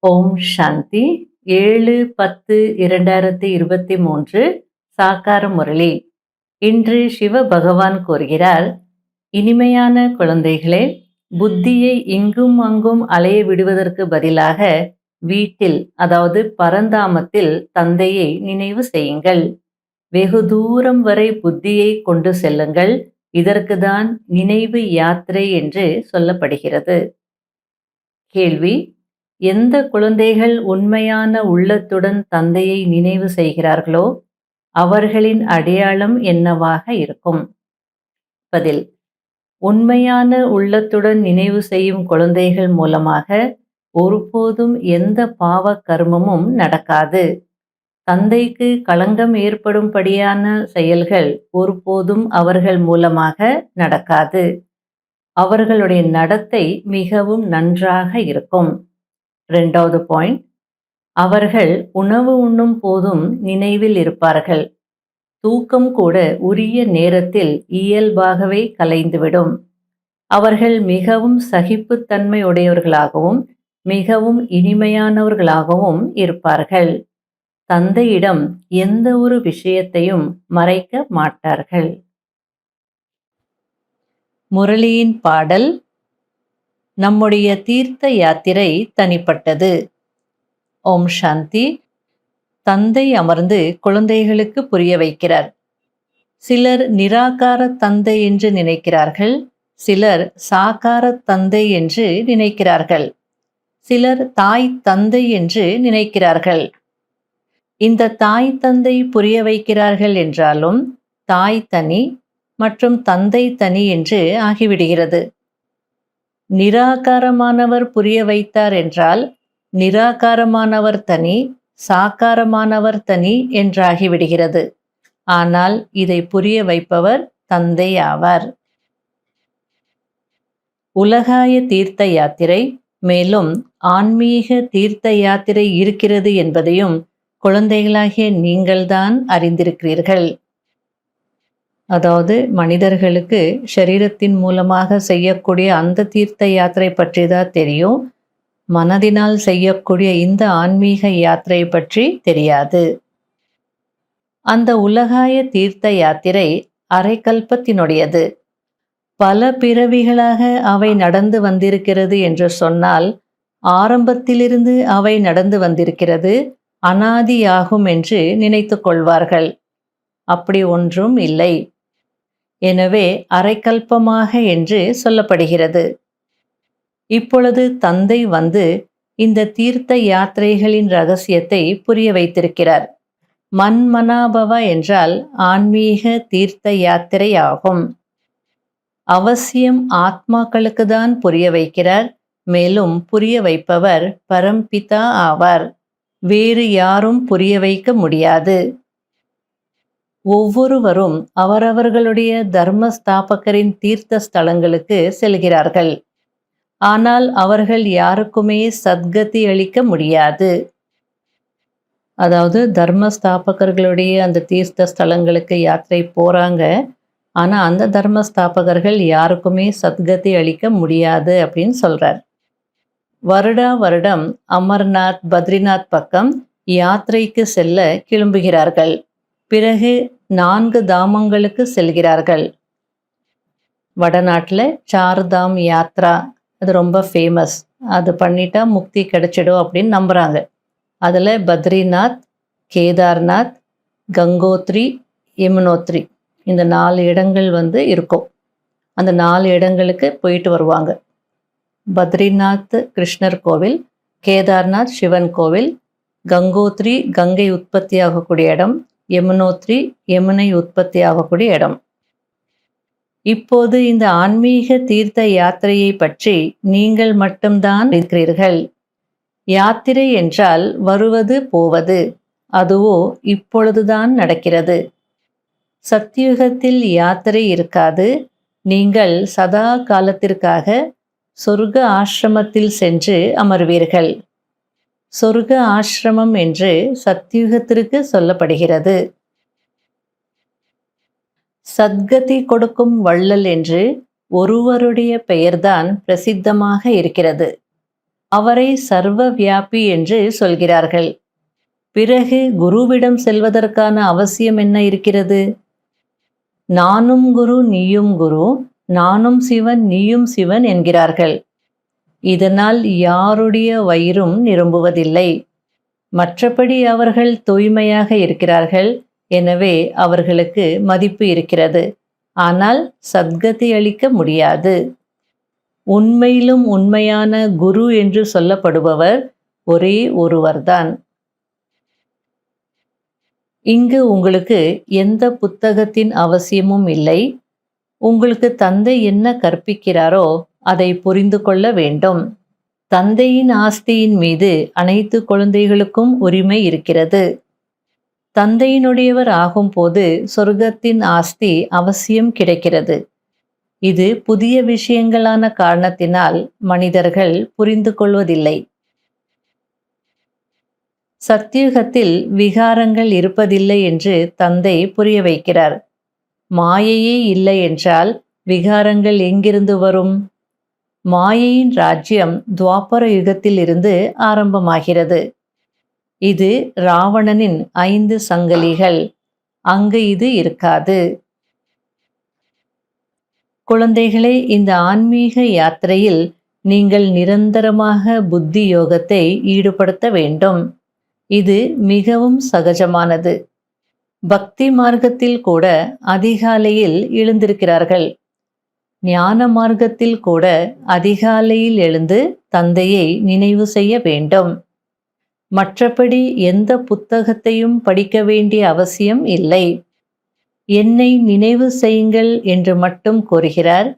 ஓம் சாந்தி 7-10-2023 சாக்கார முரளி. இன்று சிவ பகவான் கூறுகிறார், இனிமையான குழந்தைகளே, புத்தியை இங்கும் அங்கும் அலைய விடுவதற்கு பதிலாக வீட்டில், அதாவது பரந்தாமத்தில் தந்தையை நினைவு செய்யுங்கள். வெகு தூரம் வரை புத்தியை கொண்டு செல்லுங்கள். இதற்குதான் நினைவு யாத்திரை என்று சொல்லப்படுகிறது. கேள்வி: எந்த குழந்தைகள் உண்மையான உள்ளத்துடன் தந்தையை நினைவு செய்கிறார்களோ அவர்களின் அடையாளம் என்னவாக இருக்கும்? பதில்: உண்மையான உள்ளத்துடன் நினைவு செய்யும் குழந்தைகள் மூலமாக ஒருபோதும் எந்த பாவ கர்மமும் நடக்காது. தந்தைக்கு களங்கம் ஏற்படும்படியான செயல்கள் ஒருபோதும் அவர்கள் மூலமாக நடக்காது. அவர்களுடைய நடத்தை மிகவும் நன்றாக இருக்கும். 2வது பாயிண்ட், அவர்கள் உணவு உண்ணும் போதும் நினைவில் இருப்பார்கள். தூக்கம் கூட உரிய நேரத்தில் இயல்பாகவே கலைந்துவிடும். அவர்கள் மிகவும் சகிப்புத்தன்மை உடையவர்களாகவும் மிகவும் இனிமையானவர்களாகவும் இருப்பார்கள். தந்தையிடம் எந்த ஒரு விஷயத்தையும் மறைக்க மாட்டார்கள். முரளியின் பாடல்: நம்முடைய தீர்த்த யாத்திரை தனிப்பட்டது. ஓம் சாந்தி. தந்தை அமர்ந்து குழந்தைகளுக்கு புரிய வைக்கிறார். சிலர் நிராகார தந்தை என்று நினைக்கிறார்கள், சிலர் சாகார தந்தை என்று நினைக்கிறார்கள், சிலர் தாய் தந்தை என்று நினைக்கிறார்கள். இந்த தாய் தந்தை புரிய வைக்கிறார்கள் என்றாலும் தாய் தனி மற்றும் தந்தை தனி என்று ஆகிவிடுகிறது. நிராகாரமானவர் புரிய வைத்தார் என்றால் நிராகாரமானவர் தனி, சாக்காரமானவர் தனி என்றாகிவிடுகிறது. ஆனால் இதை புரிய வைப்பவர் தந்தை ஆவார். உலகாய தீர்த்த யாத்திரை, மேலும் ஆன்மீக தீர்த்த யாத்திரை இருக்கிறது என்பதையும் குழந்தைகளாகிய நீங்கள்தான் அறிந்திருக்கிறீர்கள். அதாவது மனிதர்களுக்கு சரீரத்தின் மூலமாக செய்யக்கூடிய அந்த தீர்த்த யாத்திரை பற்றி தான் தெரியும். மனதினால் செய்யக்கூடிய இந்த ஆன்மீக யாத்திரை பற்றி தெரியாது. அந்த உலகாய தீர்த்த யாத்திரை அரைக்கல்பத்தினுடையது. பல பிறவிகளாக அவை நடந்து வந்திருக்கிறது என்று சொன்னால் ஆரம்பத்திலிருந்து அவை நடந்து வந்திருக்கிறது, அனாதியாகும் என்று நினைத்து கொள்வார்கள். அப்படி ஒன்றும் இல்லை. எனவே அரைக்கல்பமாக என்று சொல்லப்படுகிறது. இப்பொழுது தந்தை வந்து இந்த தீர்த்த யாத்திரைகளின் ரகசியத்தை புரிய வைத்திருக்கிறார். மன்மனாபவ என்றால் ஆன்மீக தீர்த்த யாத்திரை ஆகும். அவசியம் ஆத்மாக்களுக்கு தான் புரிய வைக்கிறார். மேலும் புரிய வைப்பவர் பரம்பிதா ஆவார். வேறு யாரும் புரிய வைக்க முடியாது. ஒவ்வொருவரும் அவரவர்களுடைய தர்மஸ்தாபகரின் தீர்த்த ஸ்தலங்களுக்கு செல்கிறார்கள். ஆனால் அவர்கள் யாருக்குமே சத்கதி அளிக்க முடியாது. அதாவது தர்மஸ்தாபகர்களுடைய அந்த தீர்த்த ஸ்தலங்களுக்கு யாத்திரை போறாங்க, ஆனால் அந்த தர்மஸ்தாபகர்கள் யாருக்குமே சத்கதி அளிக்க முடியாது அப்படின்னு சொல்றார். வருடா வருடம் அமர்நாத், பத்ரிநாத் பக்கம் யாத்திரைக்கு செல்ல கிளம்புகிறார்கள். பிறகு 4 தாமங்களுக்கு செல்கிறார்கள். வடநாட்டில் சார்தாம் யாத்ரா, அது ரொம்ப ஃபேமஸ். அது பண்ணிட்டா முக்தி கிடைச்சிடும் அப்படின்னு நம்புகிறாங்க. அதில் பத்ரிநாத், கேதார்நாத், கங்கோத்ரி, யமுனோத்ரி, இந்த 4 இடங்கள் இருக்கும். அந்த 4 இடங்களுக்கு போயிட்டு வருவாங்க. பத்ரிநாத் கிருஷ்ணர் கோவில், கேதார்நாத் சிவன் கோவில், கங்கோத்ரி கங்கை உற்பத்தி ஆகக்கூடிய இடம், யமுனோத்ரி யமுனை உற்பத்தி ஆகக்கூடிய இடம். இப்போது இந்த ஆன்மீக தீர்த்த யாத்திரையை பற்றி நீங்கள் மட்டும்தான் இருக்கிறீர்கள். யாத்திரை என்றால் வருவது போவது, அதுவோ இப்பொழுதுதான் நடக்கிறது. சத்தியுகத்தில் யாத்திரை இருக்காது. நீங்கள் சதா காலத்திற்காக சொர்க்க ஆசிரமத்தில் சென்று அமர்வீர்கள். சொர்க்க ஆசிரமம் என்று சத்தியுகத்திற்கு சொல்லப்படுகிறது. சத்கதி கொடுக்கும் வள்ளல் என்று ஒருவருடைய பெயர்தான் பிரசித்தமாக இருக்கிறது. அவரை சர்வ வியாபி என்று சொல்கிறார்கள். பிறகு குருவிடம் செல்வதற்கான அவசியம் என்ன இருக்கிறது? நானும் குரு நீயும் குரு, நானும் சிவன் நீயும் சிவன் என்கிறார்கள். இதனால் யாருடைய வயிறும் நிரம்புவதில்லை. மற்றபடி அவர்கள் தூய்மையாக இருக்கிறார்கள். எனவே அவர்களுக்கு மதிப்பு இருக்கிறது. ஆனால் சத்கதி அளிக்க முடியாது. உண்மையிலும் உண்மையான குரு என்று சொல்லப்படுபவர் ஒரே ஒருவர்தான். இங்கு உங்களுக்கு எந்த புத்தகத்தின் அவசியமும் இல்லை. உங்களுக்கு தந்தை என்ன கற்பிக்கிறாரோ அதை புரிந்து கொள்ள வேண்டும். தந்தையின் ஆஸ்தியின் மீது அனைத்து குழந்தைகளுக்கும் உரிமை இருக்கிறது. தந்தையினுடையவர் ஆகும்போது சொர்க்கத்தின் ஆஸ்தி அவசியம் கிடைக்கிறது. இது புதிய விஷயங்களான காரணத்தினால் மனிதர்கள் புரிந்து கொள்வதில்லை. சத்யுகத்தில் விகாரங்கள் இருப்பதில்லை என்று தந்தை புரிய வைக்கிறார். மாயையே இல்லை என்றால் விகாரங்கள் எங்கிருந்து வரும்? மாயையின் ராஜ்யம் துவாபர யுகத்தில் இருந்து ஆரம்பமாகிறது. இது ராவணனின் 5 சங்கிலிகள். அங்கு இது இருக்காது. குழந்தைகளே, இந்த ஆன்மீக யாத்திரையில் நீங்கள் நிரந்தரமாக புத்தி யோகத்தை ஈடுபடுத்த வேண்டும். இது மிகவும் சகஜமானது. பக்தி மார்க்கத்தில் கூட அதிகாலையில் எழுந்திருக்கிறார்கள். ஞான மார்க்கத்தில் கூட அதிகாலையில் எழுந்து தந்தையை நினைவு செய்ய வேண்டும். மற்றபடி எந்த புத்தகத்தையும் படிக்க வேண்டிய அவசியம் இல்லை. என்னை நினைவு செய்யுங்கள் என்று மட்டும் கூறுகிறார்.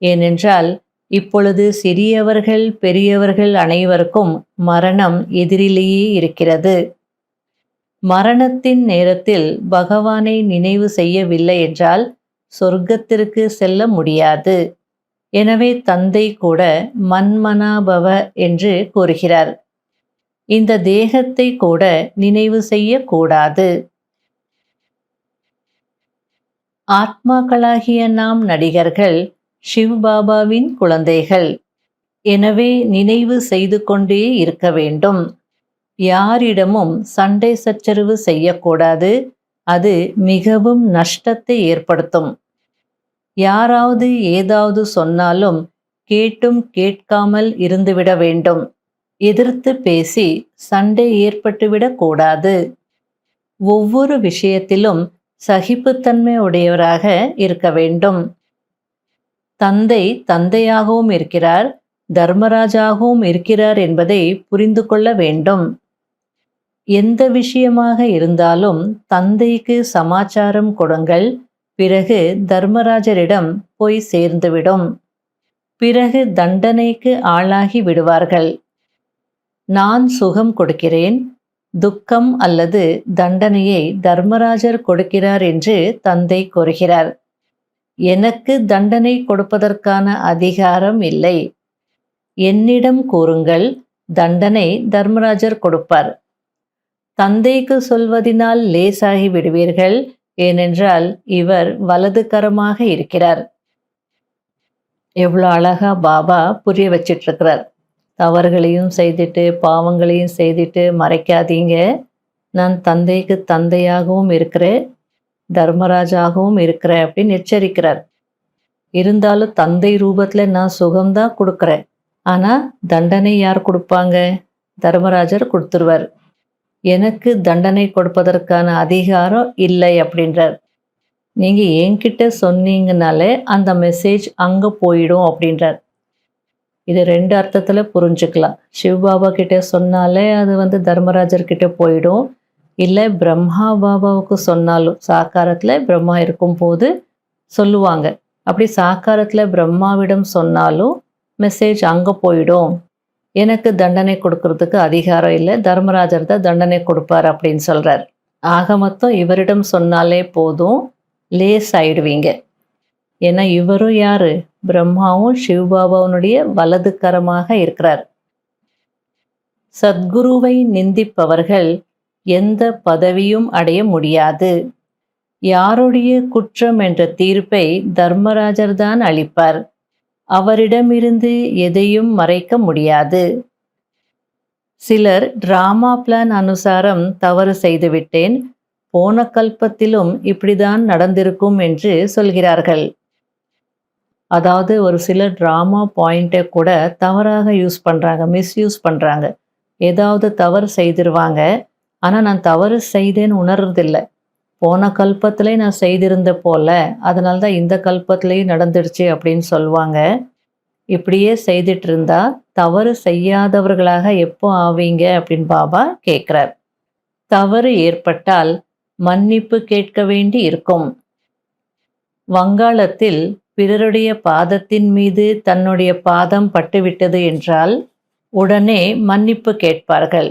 ஏனென்றால் இப்பொழுது சிறியவர்கள் பெரியவர்கள் அனைவருக்கும் மரணம் எதிரிலேயே இருக்கிறது. மரணத்தின் நேரத்தில் பகவானை நினைவு செய்யவில்லை என்றால் சொர்க்கத்திற்கு செல்ல முடியாது. எனவே தந்தை கூட மன்மனாபவ என்று கூறுகிறார். இந்த தேகத்தை கூட நினைவு செய்யக்கூடாது. ஆத்மாக்களாகிய நாம் நடிகர்கள், சிவ்பாபாவின் குழந்தைகள். எனவே நினைவு செய்து கொண்டே இருக்க வேண்டும். யாரிடமும் சண்டை சச்சரவு செய்யக்கூடாது. அது மிகவும் நஷ்டத்தை ஏற்படுத்தும். யாராவது ஏதாவது சொன்னாலும் கேட்டும் கேட்காமல் இருந்துவிட வேண்டும். எதிர்த்து பேசி சண்டை ஏற்பட்டுவிடக் கூடாது. ஒவ்வொரு விஷயத்திலும் சகிப்புத்தன்மை உடையவராக இருக்க வேண்டும். தந்தை தந்தையாகவும் இருக்கிறார், தர்மராஜாகவும் இருக்கிறார் என்பதை புரிந்து கொள்ள வேண்டும். எந்த விஷயமாக இருந்தாலும் தந்தைக்கு சமாச்சாரம் கொடுங்கள். பிறகு தர்மராஜரிடம் போய் சேர்ந்துவிடும். பிறகு தண்டனைக்கு ஆளாகி விடுவார்கள். நான் சுகம் கொடுக்கிறேன், துக்கம் அல்லது தண்டனையை தர்மராஜர் கொடுக்கிறார் என்று தந்தை கூறுகிறார். எனக்கு தண்டனை கொடுப்பதற்கான அதிகாரம் இல்லை. என்னிடம் கூறுங்கள், தண்டனை தர்மராஜர் கொடுப்பார். தந்தைக்கு சொல்வதினால் லேசாகி விடுவீர்கள். ஏனென்றால் இவர் வலது கரமாக இருக்கிறார். எவ்வளோ அழகா பாபா புரிய வச்சிட்டு இருக்கிறார். தவறுகளையும் செய்துட்டு பாவங்களையும் செய்துட்டு மறைக்காதீங்க. நான் தந்தைக்கு தந்தையாகவும் இருக்கிறேன், தர்மராஜாகவும் இருக்கிறேன் அப்படின்னு எச்சரிக்கிறார். இருந்தாலும் தந்தை ரூபத்தில் நான் சுகம்தான் கொடுக்குறேன். ஆனால் தண்டனை யார் கொடுப்பாங்க? தர்மராஜர் கொடுத்துருவார். எனக்கு தண்டனை கொடுப்பதற்கான அதிகாரம் இல்லை அப்படின்றார். நீங்கள் என்கிட்ட சொன்னீங்கனாலே அந்த மெசேஜ் அங்கே போயிடும் அப்படின்றார். இது 2 அர்த்தத்தில் புரிஞ்சுக்கலாம். சிவபாபா கிட்டே சொன்னாலே அது தர்மராஜர்கிட்ட போயிடும். இல்லை பிரம்மா பாபாவுக்கு சொன்னாலும், சாக்காரத்தில் பிரம்மா இருக்கும்போது சொல்லுவாங்க. அப்படி சாக்காரத்தில் பிரம்மாவிடம் சொன்னாலும் மெசேஜ் அங்கே போயிடும். எனக்கு தண்டனை கொடுக்கறதுக்கு அதிகாரம் இல்லை, தர்மராஜர் தான் தண்டனை கொடுப்பார் அப்படின்னு சொல்கிறார். ஆக மொத்தம் இவரிடம் சொன்னாலே போதும், லேஸ் ஆயிடுவீங்க. ஏன்னா இவரும் யார்? பிரம்மாவும் சிவபாபாவுடைய வலது கரமாக இருக்கிறார். சத்குருவை நிந்திப்பவர்கள் எந்த பதவியும் அடைய முடியாது. யாருடைய குற்றம் என்ற தீர்ப்பை தர்மராஜர் தான் அளிப்பார். அவரிடமிருந்து எதையும் மறைக்க முடியாது. சிலர் டிராமா பிளான் அனுசாரம் தவறு செய்துவிட்டேன், போன கல்பத்திலும் இப்படிதான் நடந்திருக்கும் என்று சொல்கிறார்கள். அதாவது ஒரு சிலர் டிராமா பாயிண்ட்டை கூட தவறாக யூஸ் பண்ணுறாங்க, மிஸ்யூஸ் பண்ணுறாங்க. ஏதாவது தவறு செய்திருவாங்க, ஆனால் நான் தவறு செய்தேன்னு உணர்றதில்ல. போன கல்பத்திலே நான் செய்திருந்த போல, அதனால தான் இந்த கல்பத்திலையும் நடந்துடுச்சு அப்படின்னு சொல்லுவாங்க. இப்படியே செய்துட்டு இருந்தா தவறு செய்யாதவர்களாக எப்போ ஆவீங்க அப்படின்னு பாபா கேட்குறார். தவறு ஏற்பட்டால் மன்னிப்பு கேட்க வேண்டி இருக்கும். வங்காளத்தில் பிறருடைய பாதத்தின் மீது தன்னுடைய பாதம் பட்டுவிட்டது என்றால் உடனே மன்னிப்பு கேட்பார்கள்.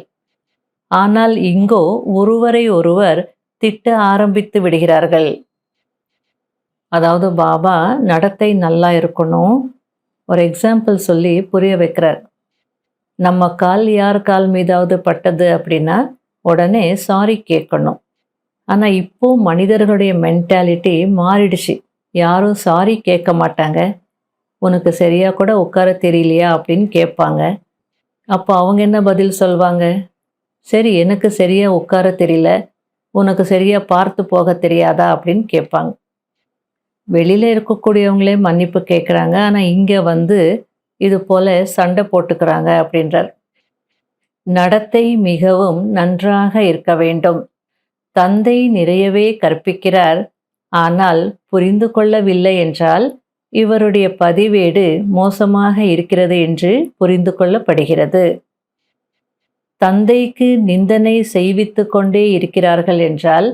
ஆனால் இங்கோ ஒருவரை ஒருவர் திட்ட ஆரம்பித்து விடுகிறார்கள். அதாவது பாபா நடத்தை நல்லா இருக்கணும், ஒரு எக்ஸாம்பிள் சொல்லி புரிய வைக்கிறார். நம்ம கால் யார் கால் மீதாவது பட்டது அப்படின்னா உடனே சாரி கேட்கணும். ஆனால் இப்போ மனிதர்களுடைய மென்டாலிட்டி மாறிடுச்சு. யாரும் சாரி கேட்க மாட்டாங்க. உனக்கு சரியாக கூட உட்கார தெரியலையா அப்படின்னு கேட்பாங்க. அப்போ அவங்க என்ன பதில் சொல்வாங்க? சரி, எனக்கு சரியாக உட்கார தெரியல, உனக்கு சரியாக பார்த்து போக தெரியாதா அப்படின்னு கேட்பாங்க. வெளியில் இருக்கக்கூடியவங்களே மன்னிப்பு கேட்குறாங்க, ஆனால் இங்கே வந்து இது போல் சண்டை போட்டுக்கிறாங்க அப்படின்றார். நடத்தை மிகவும் நன்றாக இருக்க வேண்டும். தந்தை நிறையவே கற்பிக்கிறார், ஆனால் புரிந்து கொள்ளவில்லை என்றால் இவருடைய பதிவேடு மோசமாக இருக்கிறது என்று புரிந்து கொள்ளப்படுகிறது. தந்தைக்கு நிந்தனை செய்வித்து கொண்டே இருக்கிறார்கள் என்றால்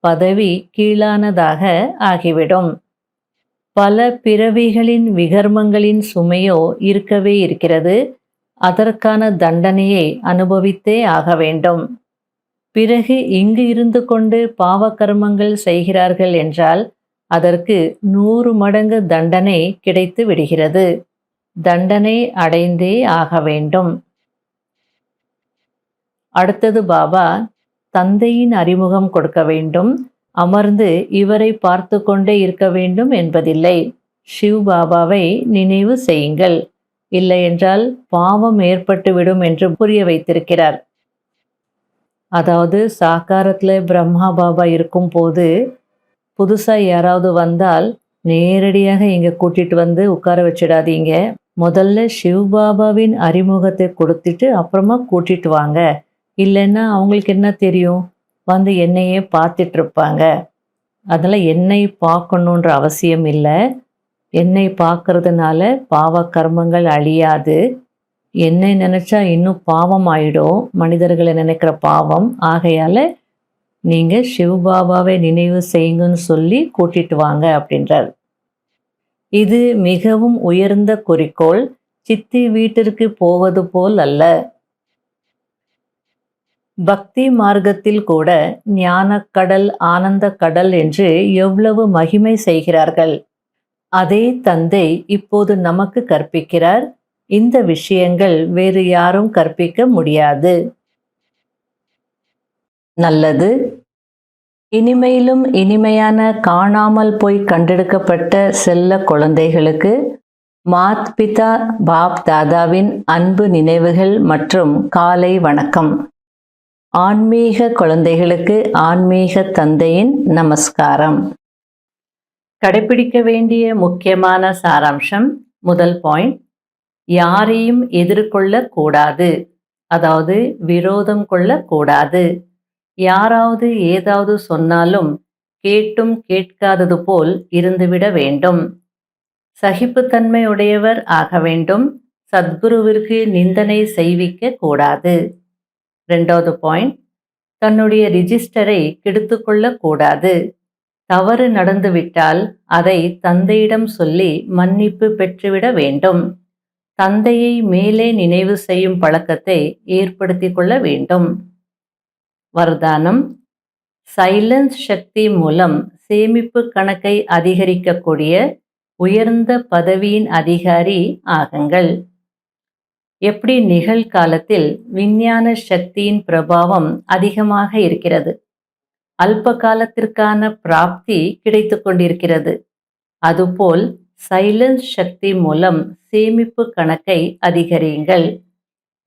பதவி கீழானதாக ஆகிவிடும். பல பிறவிகளின் விகர்மங்களின் சுமையோ இருக்கவே இருக்கிறது. அதற்கான தண்டனையை அனுபவித்தே ஆக வேண்டும். பிறகு இங்கு இருந்து கொண்டு பாவகர்மங்கள் செய்கிறார்கள் என்றால் அதற்கு 100 மடங்கு தண்டனை கிடைத்து விடுகிறது. தண்டனை அடைந்தே ஆக வேண்டும். அடுத்தது பாபா தந்தையின் அறிமுகம் கொடுக்க வேண்டும். அமர்ந்து இவரை பார்த்து கொண்டே இருக்க வேண்டும் என்பதில்லை. சிவ் பாபாவை நினைவு செய்யுங்கள், இல்லை என்றால் பாவம் ஏற்பட்டுவிடும் என்று புரிய வைத்திருக்கிறார். அதாவது சாக்காரத்தில் பிரம்மா பாபா இருக்கும் போது புதுசாக யாராவது வந்தால் நேரடியாக இங்கே கூட்டிகிட்டு வந்து உட்கார வச்சிடாதீங்க. முதல்ல சிவ் பாபாவின் அறிமுகத்தை கொடுத்துட்டு அப்புறமா கூட்டிகிட்டு வாங்க. இல்லைன்னா அவங்களுக்கு என்ன தெரியும், வந்து என்னையே பார்த்துட்டு இருப்பாங்க. அதனால் என்னை பார்க்கணுன்ற அவசியம் இல்லை. என்னை பார்க்கறதுனால பாவ கர்மங்கள் அழியாது. என்னை நினச்சா இன்னும் பாவம் ஆயிடும், மனிதர்களை நினைக்கிற பாவம். ஆகையால் நீங்கள் சிவபாபாவை நினைவு செய்யுங்கன்னு சொல்லி கூட்டிட்டு வாங்க அப்படின்றார். இது மிகவும் உயர்ந்த குறிக்கோள். சித்தி வீட்டிற்கு போவது போல் அல்ல. பக்தி மார்க்கத்தில் கூட ஞானக்கடல், ஆனந்த கடல் என்று எவ்வளவு மகிமை செய்கிறார்கள். அதே தந்தை இப்போது நமக்கு கற்பிக்கிறார். இந்த விஷயங்கள் வேறு யாரும் கற்பிக்க முடியாது. நல்லது. இனிமையிலும் இனிமையான காணாமல் போய் கண்டெடுக்கப்பட்ட செல்ல குழந்தைகளுக்கு மாத் பிதா பாப் தாதாவின் அன்பு நினைவுகள் மற்றும் காலை வணக்கம். ஆன்மீக குழந்தைகளுக்கு ஆன்மீக தந்தையின் நமஸ்காரம். கடைபிடிக்க வேண்டிய முக்கியமான சாராம்சம். முதல் பாயிண்ட், யாரையும் எதிர்கொள்ளக்கூடாது, அதாவது விரோதம் கொள்ளக்கூடாது. யாராவது ஏதாவது சொன்னாலும் கேட்டும் கேட்காதது போல் இருந்துவிட வேண்டும். சகிப்புத்தன்மை உடையவர் ஆக வேண்டும். சத்குருவிற்கு நிந்தனை செய்விக்க கூடாது. 2வது பாயிண்ட், தன்னுடைய ரிஜிஸ்டரை கெடுத்து கொள்ளக்கூடாது. தவறு நடந்துவிட்டால் அதை தந்தையிடம் சொல்லி மன்னிப்பு பெற்றுவிட வேண்டும். தந்தையை மேலே நினைவு செய்யும் பழக்கத்தை ஏற்படுத்தி கொள்ள வேண்டும். வரதானம், சைலன்ஸ் சக்தி மூலம் சேமிப்பு கணக்கை அதிகரிக்கக்கூடிய உயர்ந்த பதவியின் அதிகாரி ஆகுங்கள். எப்படி நிகழ்காலத்தில் விஞ்ஞான சக்தியின் பிரபாவம் அதிகமாக இருக்கிறது, அல்ப காலத்திற்கான பிராப்தி கிடைத்து கொண்டிருக்கிறது. அதுபோல் சைலன்ஸ் சக்தி மூலம் சேமிப்பு கணக்கை அதிகரியுங்கள்.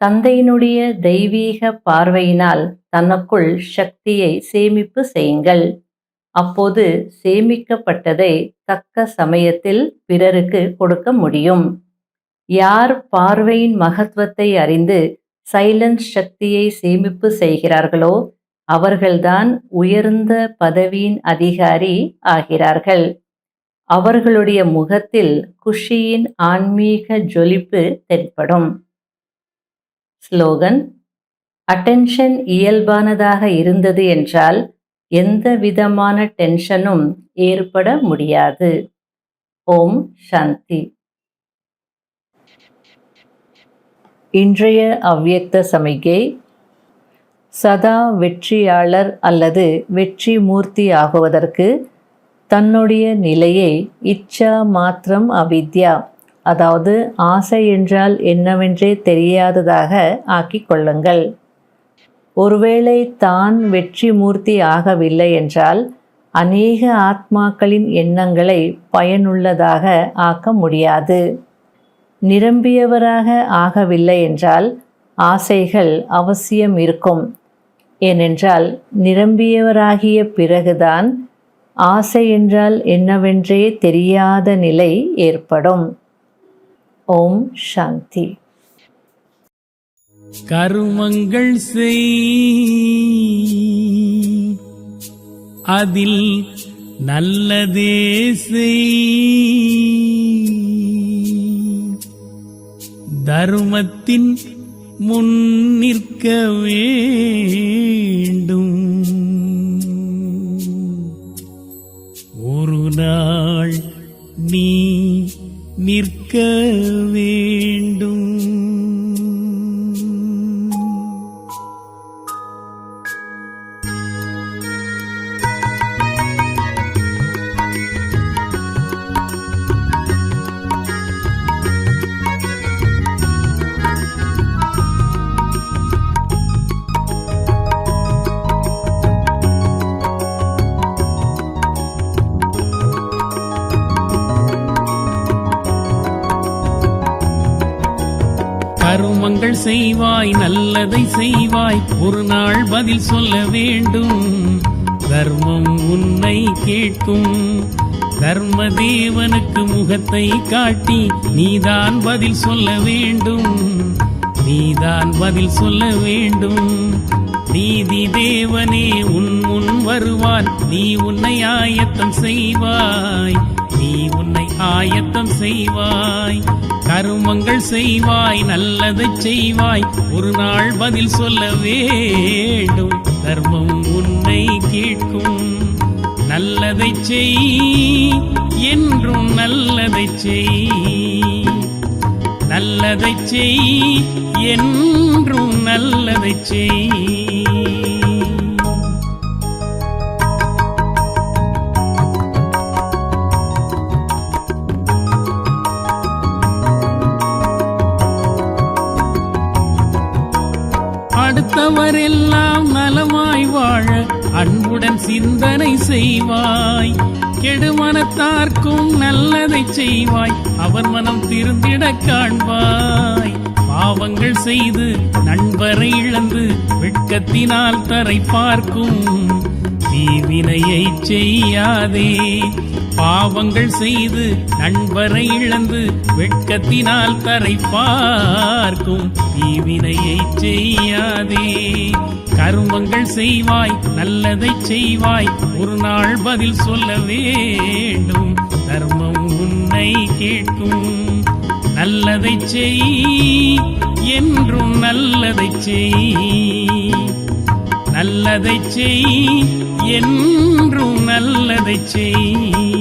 தந்தையினுடைய தெய்வீக பார்வையினால் தனக்குள் சக்தியை சேமிப்பு செய்யுங்கள். அப்போது சேமிக்கப்பட்டதை தக்க சமயத்தில் பிறருக்கு கொடுக்க முடியும். யார் பார்வையின் மகத்துவத்தை அறிந்து சைலன்ஸ் சக்தியை சேமிப்பு செய்கிறார்களோ அவர்கள்தான் உயர்ந்த பதவியின் அதிகாரி ஆகிறார்கள். அவர்களுடைய முகத்தில் குஷியின் ஆன்மீக ஜொலிப்பு தென்படும். ஸ்லோகன்: அட்டென்ஷன் இயல்பானதாக இருந்தது என்றால் எந்த விதமான டென்ஷனும் ஏற்பட முடியாது. ஓம் சாந்தி. இன்றைய அவ்யக்த சமிகை: சதா வெற்றியாளர் அல்லது வெற்றி மூர்த்தி ஆகுவதற்கு தன்னுடைய நிலையை இச்சா மாத்திரம் அவித்யா, அதாவது ஆசை என்றால் என்னவென்றே தெரியாததாக ஆக்கிக் கொள்ளுங்கள். ஒருவேளை தான் வெற்றி மூர்த்தி ஆகவில்லை என்றால் அநேக ஆத்மாக்களின் எண்ணங்களை பயனுள்ளதாக ஆக்க முடியாது. நிரம்பியவராக ஆகவில்லை என்றால் ஆசைகள் அவசியம் இருக்கும். ஏனென்றால் நிரம்பியவராகிய பிறகுதான் ஆசை என்றால் என்னவென்றே தெரியாத நிலை ஏற்படும். ஓம் சாந்தி. கருமங்கள் செய், அதில் நல்லதே செய், தர்மத்தின் முன் நிற்க வேண்டும். ஒரு நாள் நீ நிற்க வேண்டும். கருமங்கள் செய்வாய், நல்லதை செய்வாய், ஒரு நாள் பதில் சொல்ல வேண்டும். தர்மம் உன்னை கேட்கும். தர்ம தேவனுக்கு முகத்தை காட்டி நீதான் பதில் சொல்ல வேண்டும். நீதான் பதில் சொல்ல வேண்டும். நீதி தேவனே உன் முன் வருவான். நீ உன்னை ஆயத்தம் செய்வாய். நீ உன்னை ஆயத்தம் செய்வாய். கருமங்கள் செய்வாய், நல்லதை செய்வாய், ஒரு நாள் பதில் சொல்ல வேண்டும். தர்மம் உன்னை கேட்கும். நல்லதை செய், என்றும் நல்லதை செய். நல்லதை செய், என்றும் நல்லதை செய். அடுத்தவரெல்லாம் நலமாய் வாழ அன்புடன் சிந்தனை செய்வாய். கெடுமனத்தார்க்கும் நல்லதை செய்வாய். அவர் மனம் திருந்திட காண்பாய். பாவங்கள் செய்து நண்பரை இழந்து வெட்கத்தினால் தரை பார்க்கும் தீவினையை செய்யாதே. பாவங்கள் செய்து நண்பரை இழந்து வெட்கத்தினால் தரை பார்க்கும் தீவினையை செய்யாதே. கருமங்கள் செய்வாய், நல்லதை செய்வாய், ஒரு நாள் பதில் சொல்ல வேண்டும். தர்மம் உன்னை கேட்கும். நல்லதை செய், என்றும் நல்லதை செய். நல்லதை செய், என்றும் நல்லதை செய்.